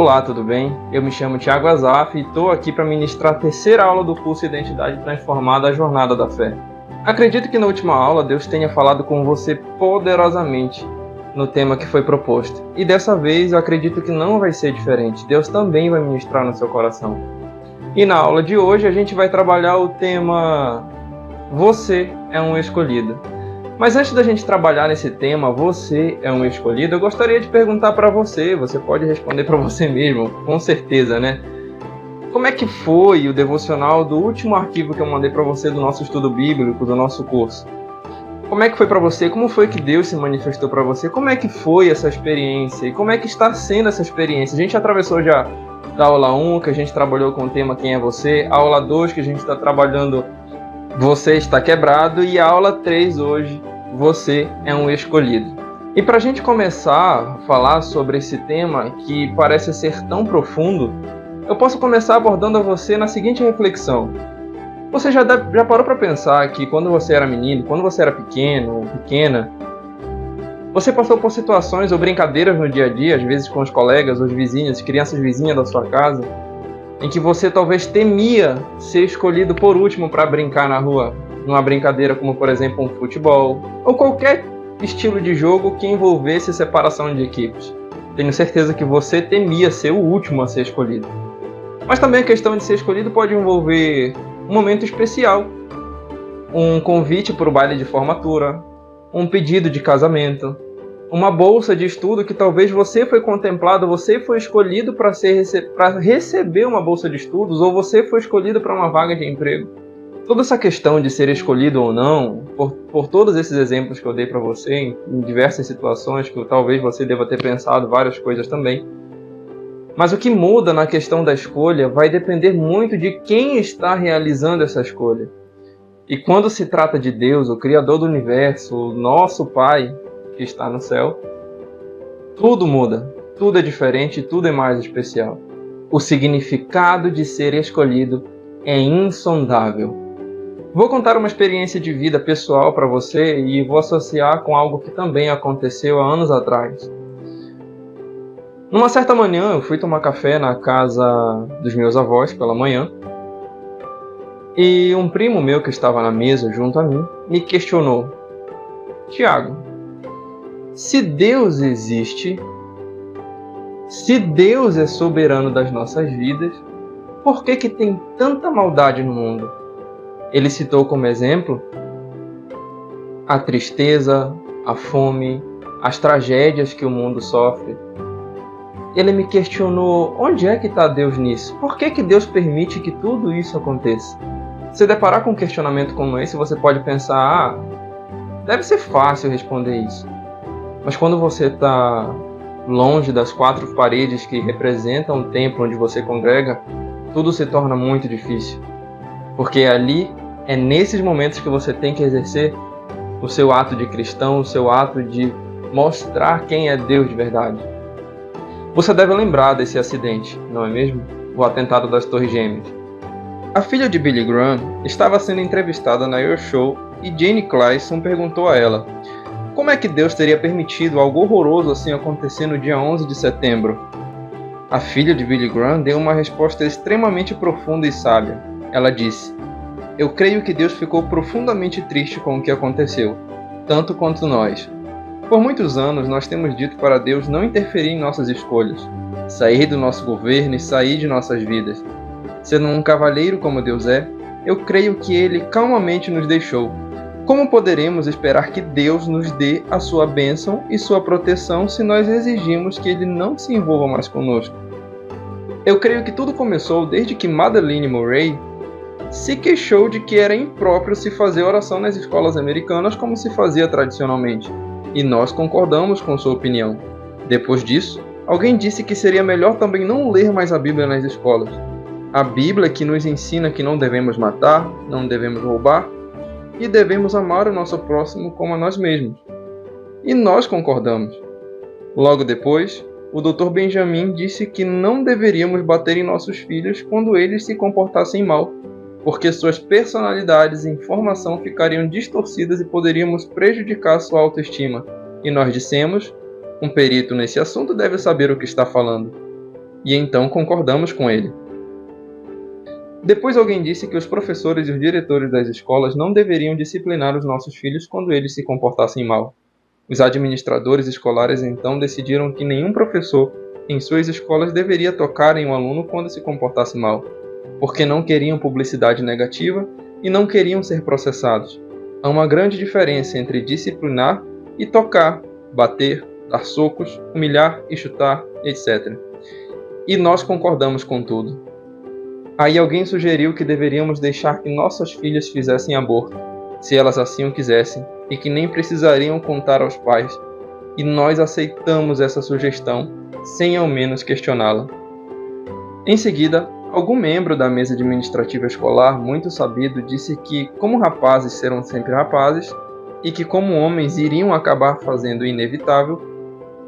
Olá, tudo bem? Eu me chamo Thiago Azaf e estou aqui para ministrar a terceira aula do curso Identidade Transformada, a Jornada da Fé. Acredito que na última aula Deus tenha falado com você poderosamente no tema que foi proposto. E dessa vez eu acredito que não vai ser diferente. Deus também vai ministrar no seu coração. E na aula de hoje a gente vai trabalhar o tema Você é um escolhido. Mas antes da gente trabalhar nesse tema, você é um escolhido, eu gostaria de perguntar para você pode responder para você mesmo, com certeza, né? Como é que foi o devocional do último arquivo que eu mandei para você do nosso estudo bíblico, do nosso curso? Como é que foi para você? Como foi que Deus se manifestou para você? Como é que foi essa experiência? E como é que está sendo essa experiência? A gente atravessou já da aula 1, que a gente trabalhou com o tema Quem é Você? A aula 2, que a gente está trabalhando Você está quebrado, e a aula 3 hoje, Você é um escolhido. E para a gente começar a falar sobre esse tema que parece ser tão profundo, eu posso começar abordando a você na seguinte reflexão. Você já parou para pensar que quando você era menino, quando você era pequeno ou pequena, você passou por situações ou brincadeiras no dia a dia, às vezes com os colegas, os vizinhos, crianças vizinhas da sua casa, em que você talvez temia ser escolhido por último para brincar na rua, numa brincadeira como, por exemplo, um futebol, ou qualquer estilo de jogo que envolvesse separação de equipes. Tenho certeza que você temia ser o último a ser escolhido. Mas também a questão de ser escolhido pode envolver um momento especial, um convite para o baile de formatura, um pedido de casamento, uma bolsa de estudo que talvez você foi contemplado, você foi escolhido para receber uma bolsa de estudos, ou você foi escolhido para uma vaga de emprego. Toda essa questão de ser escolhido ou não, por todos esses exemplos que eu dei para você, em diversas situações, que talvez você deva ter pensado várias coisas também. Mas o que muda na questão da escolha vai depender muito de quem está realizando essa escolha. E quando se trata de Deus, o Criador do Universo, o nosso Pai, que está no céu, tudo muda, tudo é diferente, tudo é mais especial. O significado de ser escolhido é insondável. Vou contar uma experiência de vida pessoal para você e vou associar com algo que também aconteceu há anos atrás. Numa certa manhã, eu fui tomar café na casa dos meus avós pela manhã, e um primo meu que estava na mesa junto a mim me questionou: Tiago, se Deus existe, se Deus é soberano das nossas vidas, por que tem tanta maldade no mundo? Ele citou como exemplo a tristeza, a fome, as tragédias que o mundo sofre. Ele me questionou: onde é que está Deus nisso? Por que Deus permite que tudo isso aconteça? Se deparar com um questionamento como esse, você pode pensar: deve ser fácil responder isso. Mas quando você está longe das quatro paredes que representam o templo onde você congrega, tudo se torna muito difícil. Porque ali é nesses momentos que você tem que exercer o seu ato de cristão, o seu ato de mostrar quem é Deus de verdade. Você deve lembrar desse acidente, não é mesmo? O atentado das Torres Gêmeas. A filha de Billy Graham estava sendo entrevistada na Your Show e Jane Clayson perguntou a ela: como é que Deus teria permitido algo horroroso assim acontecer no dia 11 de setembro? A filha de Billy Graham deu uma resposta extremamente profunda e sábia. Ela disse: eu creio que Deus ficou profundamente triste com o que aconteceu, tanto quanto nós. Por muitos anos nós temos dito para Deus não interferir em nossas escolhas, sair do nosso governo e sair de nossas vidas. Sendo um cavalheiro como Deus é, eu creio que Ele calmamente nos deixou. Como poderemos esperar que Deus nos dê a sua bênção e sua proteção se nós exigimos que Ele não se envolva mais conosco? Eu creio que tudo começou desde que Madeleine Murray se queixou de que era impróprio se fazer oração nas escolas americanas como se fazia tradicionalmente, e nós concordamos com sua opinião. Depois disso, alguém disse que seria melhor também não ler mais a Bíblia nas escolas. A Bíblia que nos ensina que não devemos matar, não devemos roubar, e devemos amar o nosso próximo como a nós mesmos. E nós concordamos. Logo depois, o Dr. Benjamin disse que não deveríamos bater em nossos filhos quando eles se comportassem mal, porque suas personalidades e informação ficariam distorcidas e poderíamos prejudicar sua autoestima. E nós dissemos: um perito nesse assunto deve saber o que está falando. E então concordamos com ele. Depois alguém disse que os professores e os diretores das escolas não deveriam disciplinar os nossos filhos quando eles se comportassem mal. Os administradores escolares então decidiram que nenhum professor em suas escolas deveria tocar em um aluno quando se comportasse mal, porque não queriam publicidade negativa e não queriam ser processados. Há uma grande diferença entre disciplinar e tocar, bater, dar socos, humilhar e chutar, etc. E nós concordamos com tudo. Aí alguém sugeriu que deveríamos deixar que nossas filhas fizessem aborto, se elas assim o quisessem, e que nem precisariam contar aos pais. E nós aceitamos essa sugestão, sem ao menos questioná-la. Em seguida, algum membro da mesa administrativa escolar, muito sabido, disse que, como rapazes serão sempre rapazes, e que como homens iriam acabar fazendo o inevitável,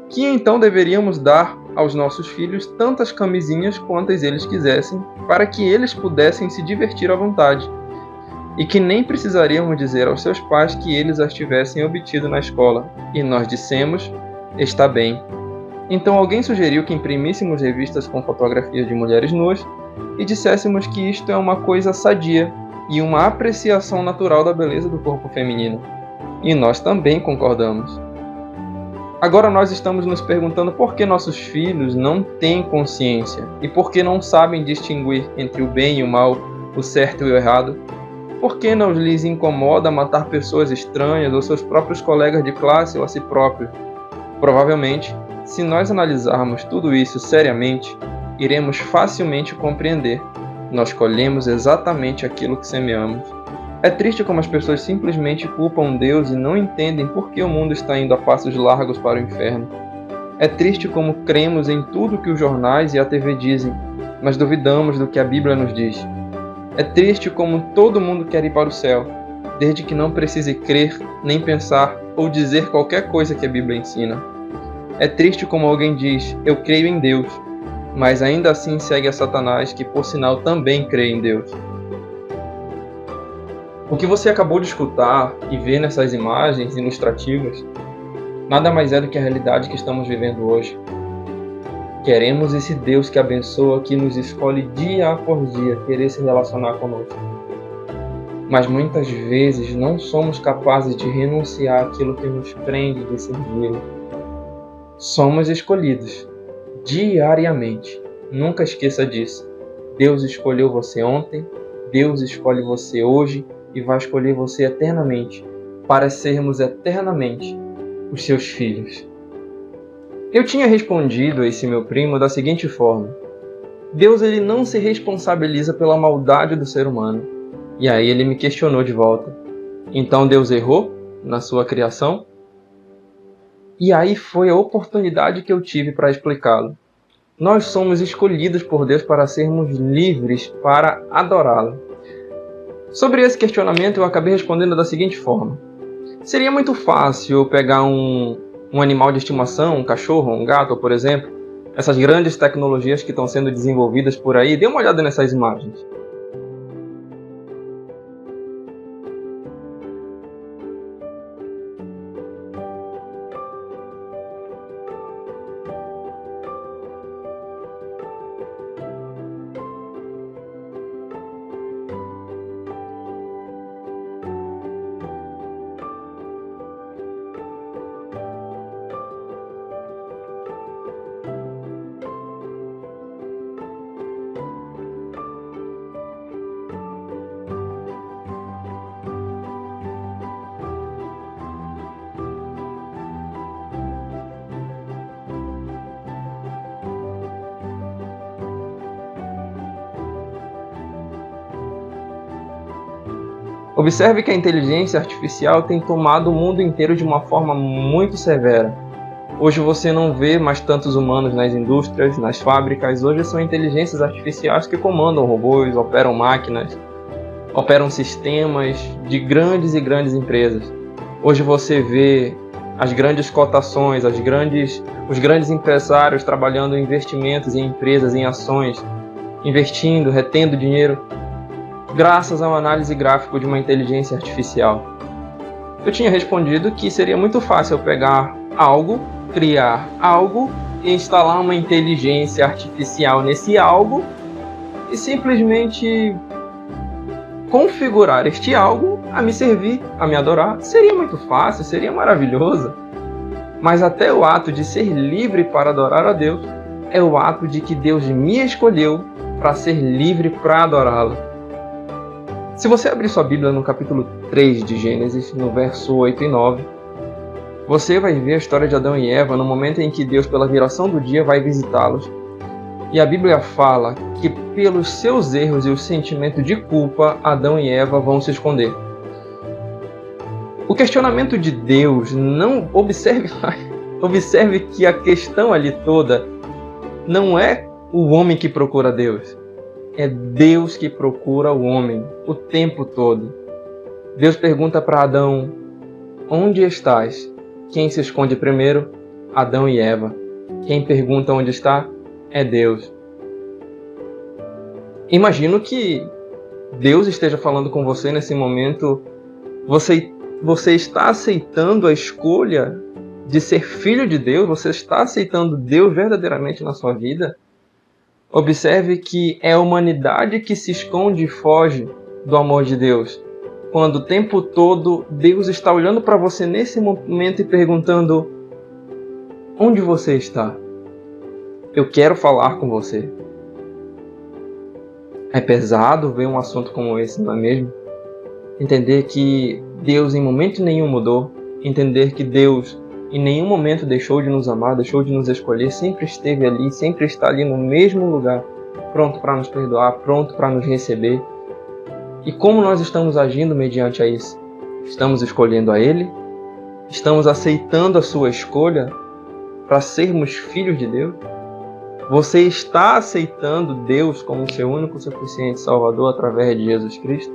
que então deveríamos dar aos nossos filhos tantas camisinhas quantas eles quisessem, para que eles pudessem se divertir à vontade, e que nem precisaríamos dizer aos seus pais que eles as tivessem obtido na escola. E nós dissemos, está bem. Então alguém sugeriu que imprimíssemos revistas com fotografias de mulheres nuas e disséssemos que isto é uma coisa sadia e uma apreciação natural da beleza do corpo feminino. E nós também concordamos. Agora nós estamos nos perguntando por que nossos filhos não têm consciência e por que não sabem distinguir entre o bem e o mal, o certo e o errado. Por que não lhes incomoda matar pessoas estranhas ou seus próprios colegas de classe ou a si próprio? Provavelmente, se nós analisarmos tudo isso seriamente, iremos facilmente compreender. Nós colhemos exatamente aquilo que semeamos. É triste como as pessoas simplesmente culpam Deus e não entendem por que o mundo está indo a passos largos para o inferno. É triste como cremos em tudo que os jornais e a TV dizem, mas duvidamos do que a Bíblia nos diz. É triste como todo mundo quer ir para o céu, desde que não precise crer, nem pensar ou dizer qualquer coisa que a Bíblia ensina. É triste como alguém diz, eu creio em Deus, mas ainda assim segue a Satanás, que por sinal também crê em Deus. O que você acabou de escutar e ver nessas imagens ilustrativas nada mais é do que a realidade que estamos vivendo hoje. Queremos esse Deus que abençoa, que nos escolhe dia após dia querer se relacionar conosco. Mas muitas vezes não somos capazes de renunciar àquilo que nos prende de servi-lo. Somos escolhidos diariamente. Nunca esqueça disso. Deus escolheu você ontem, Deus escolhe você hoje e vai escolher você eternamente, para sermos eternamente os seus filhos. Eu tinha respondido a esse meu primo da seguinte forma: Deus ele não se responsabiliza pela maldade do ser humano. E aí ele me questionou de volta: então Deus errou na sua criação? E aí foi a oportunidade que eu tive para explicá-lo. Nós somos escolhidos por Deus para sermos livres para adorá-lo. Sobre esse questionamento eu acabei respondendo da seguinte forma: seria muito fácil eu pegar um animal de estimação, um cachorro, um gato, por exemplo, essas grandes tecnologias que estão sendo desenvolvidas por aí, dê uma olhada nessas imagens. Observe que a inteligência artificial tem tomado o mundo inteiro de uma forma muito severa. Hoje você não vê mais tantos humanos nas indústrias, nas fábricas. Hoje são inteligências artificiais que comandam robôs, operam máquinas, operam sistemas de grandes e grandes empresas. Hoje você vê as grandes cotações, os grandes empresários trabalhando em investimentos em empresas, em ações, investindo, retendo dinheiro, graças a uma análise gráfica de uma inteligência artificial. Eu tinha respondido que seria muito fácil eu pegar algo, criar algo instalar uma inteligência artificial nesse algo e simplesmente configurar este algo a me servir, a me adorar. Seria muito fácil, seria maravilhoso. Mas até o ato de ser livre para adorar a Deus é o ato de que Deus me escolheu para ser livre para adorá-lo. Se você abrir sua Bíblia no capítulo 3 de Gênesis, no verso 8 e 9, você vai ver a história de Adão e Eva no momento em que Deus, pela viração do dia, vai visitá-los. E a Bíblia fala que pelos seus erros e o sentimento de culpa, Adão e Eva vão se esconder. O questionamento de Deus, não observe que a questão ali toda não é o homem que procura Deus. É Deus que procura o homem o tempo todo. Deus pergunta para Adão: onde estás? Quem se esconde primeiro? Adão e Eva. Quem pergunta onde está? É Deus. Imagino que Deus esteja falando com você nesse momento. Você está aceitando a escolha de ser filho de Deus? Você está aceitando Deus verdadeiramente na sua vida? Observe que é a humanidade que se esconde e foge do amor de Deus, quando o tempo todo Deus está olhando para você nesse momento e perguntando: onde você está? Eu quero falar com você. É pesado ver um assunto como esse, não é mesmo? Entender que Deus em momento nenhum mudou, entender que Deus em nenhum momento deixou de nos amar, deixou de nos escolher, sempre esteve ali, sempre está ali no mesmo lugar, pronto para nos perdoar, pronto para nos receber. E como nós estamos agindo mediante a isso? Estamos escolhendo a Ele? Estamos aceitando a sua escolha para sermos filhos de Deus? Você está aceitando Deus como seu único suficiente Salvador através de Jesus Cristo?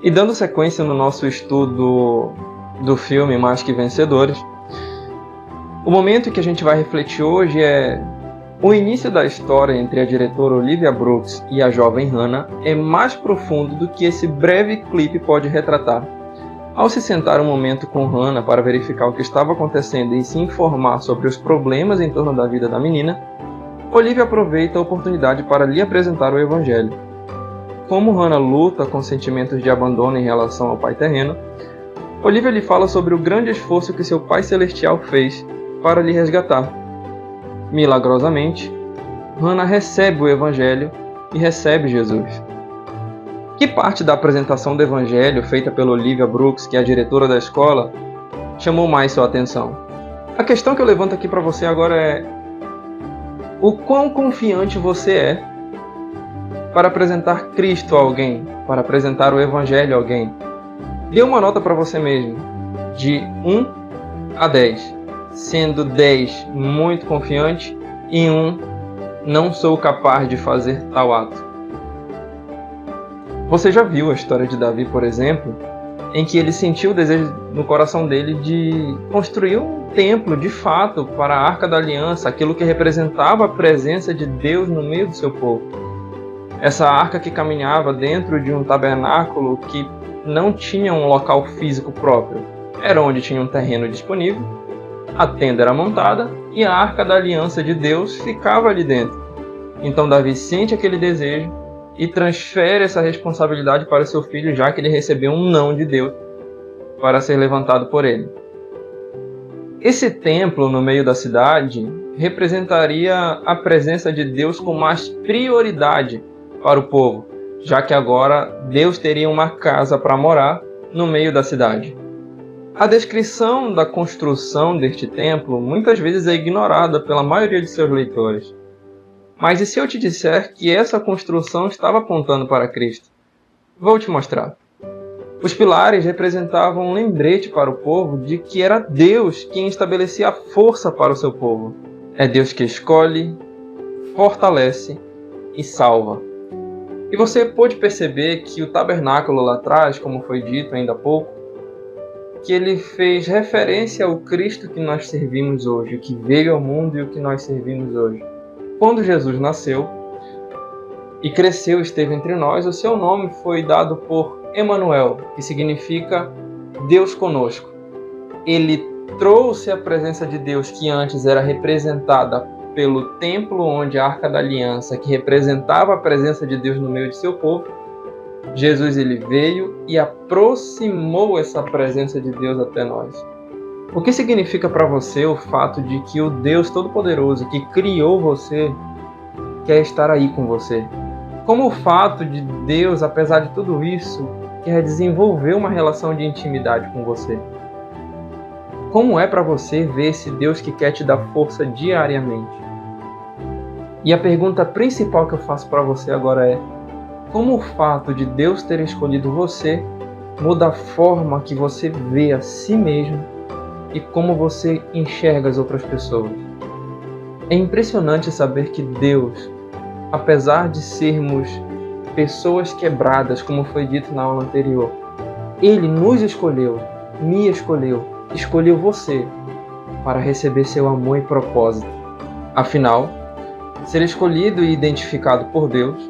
E dando sequência no nosso estudo do filme Mais Que Vencedores, o momento que a gente vai refletir hoje é: o início da história entre a diretora Olivia Brooks e a jovem Hannah é mais profundo do que esse breve clipe pode retratar. Ao se sentar um momento com Hannah para verificar o que estava acontecendo e se informar sobre os problemas em torno da vida da menina, Olivia aproveita a oportunidade para lhe apresentar o Evangelho. Como Hannah luta com sentimentos de abandono em relação ao pai terreno, Olivia lhe fala sobre o grande esforço que seu Pai Celestial fez para lhe resgatar. Milagrosamente, Hannah recebe o Evangelho e recebe Jesus. Que parte da apresentação do Evangelho feita pela Olivia Brooks, que é a diretora da escola, chamou mais sua atenção? A questão que eu levanto aqui para você agora é: o quão confiante você é para apresentar Cristo a alguém, para apresentar o Evangelho a alguém? Dê uma nota para você mesmo, de 1 a 10, sendo 10 muito confiante e 1 não sou capaz de fazer tal ato. Você já viu a história de Davi, por exemplo, em que ele sentiu o desejo no coração dele de construir um templo de fato para a Arca da Aliança, aquilo que representava a presença de Deus no meio do seu povo. Essa arca que caminhava dentro de um tabernáculo que não tinha um local físico próprio. Era onde tinha um terreno disponível, a tenda era montada e a Arca da Aliança de Deus ficava ali dentro. Então Davi sente aquele desejo e transfere essa responsabilidade para seu filho, já que ele recebeu um não de Deus para ser levantado por ele. Esse templo no meio da cidade representaria a presença de Deus com mais prioridade para o povo, já que agora Deus teria uma casa para morar no meio da cidade. A descrição da construção deste templo muitas vezes é ignorada pela maioria de seus leitores. Mas e se eu te disser que essa construção estava apontando para Cristo? Vou te mostrar. Os pilares representavam um lembrete para o povo de que era Deus quem estabelecia a força para o seu povo. É Deus que escolhe, fortalece e salva. E você pôde perceber que o tabernáculo lá atrás, como foi dito ainda há pouco, que ele fez referência ao Cristo que nós servimos hoje, o que veio ao mundo e o que nós servimos hoje. Quando Jesus nasceu e cresceu e esteve entre nós, o seu nome foi dado por Emanuel, que significa Deus conosco. Ele trouxe a presença de Deus que antes era representada pelo templo onde a Arca da Aliança, que representava a presença de Deus no meio de seu povo, Jesus ele veio e aproximou essa presença de Deus até nós. O que significa para você o fato de que o Deus Todo-Poderoso que criou você quer estar aí com você? Como o fato de Deus, apesar de tudo isso, quer desenvolver uma relação de intimidade com você? Como é para você ver esse Deus que quer te dar força diariamente? E a pergunta principal que eu faço para você agora é: como o fato de Deus ter escolhido você muda a forma que você vê a si mesmo e como você enxerga as outras pessoas? É impressionante saber que Deus, apesar de sermos pessoas quebradas, como foi dito na aula anterior, Ele nos escolheu, me escolheu, escolheu você para receber seu amor e propósito. Afinal, ser escolhido e identificado por Deus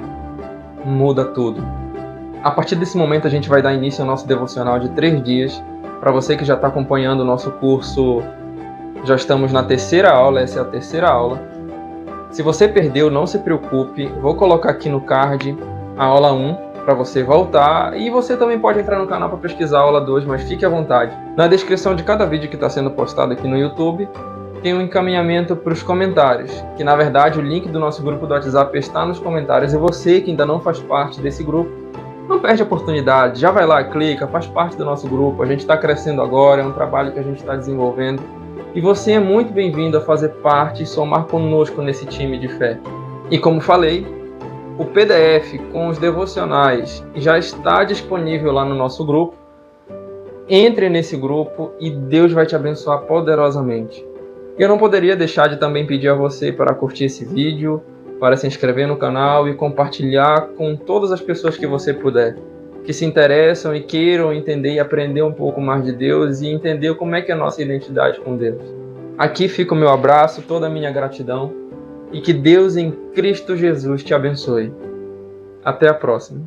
muda tudo. A partir desse momento a gente vai dar início ao nosso devocional de 3 dias. Para você que já está acompanhando o nosso curso, já estamos na 3ª aula, essa é a 3ª aula. Se você perdeu, não se preocupe, vou colocar aqui no card a aula 1 para você voltar, e você também pode entrar no canal para pesquisar a aula 2, mas fique à vontade. Na descrição de cada vídeo que está sendo postado aqui no YouTube, tem um encaminhamento para os comentários, que na verdade o link do nosso grupo do WhatsApp está nos comentários, e você que ainda não faz parte desse grupo, não perde a oportunidade, já vai lá, clica, faz parte do nosso grupo, a gente está crescendo agora, é um trabalho que a gente está desenvolvendo, e você é muito bem-vindo a fazer parte e somar conosco nesse time de fé. E como falei, o PDF com os devocionais já está disponível lá no nosso grupo. Entre nesse grupo e Deus vai te abençoar poderosamente. Eu não poderia deixar de também pedir a você para curtir esse vídeo, para se inscrever no canal e compartilhar com todas as pessoas que você puder, que se interessam e queiram entender e aprender um pouco mais de Deus e entender como é que é a nossa identidade com Deus. Aqui fica o meu abraço, toda a minha gratidão, e que Deus em Cristo Jesus te abençoe. Até a próxima.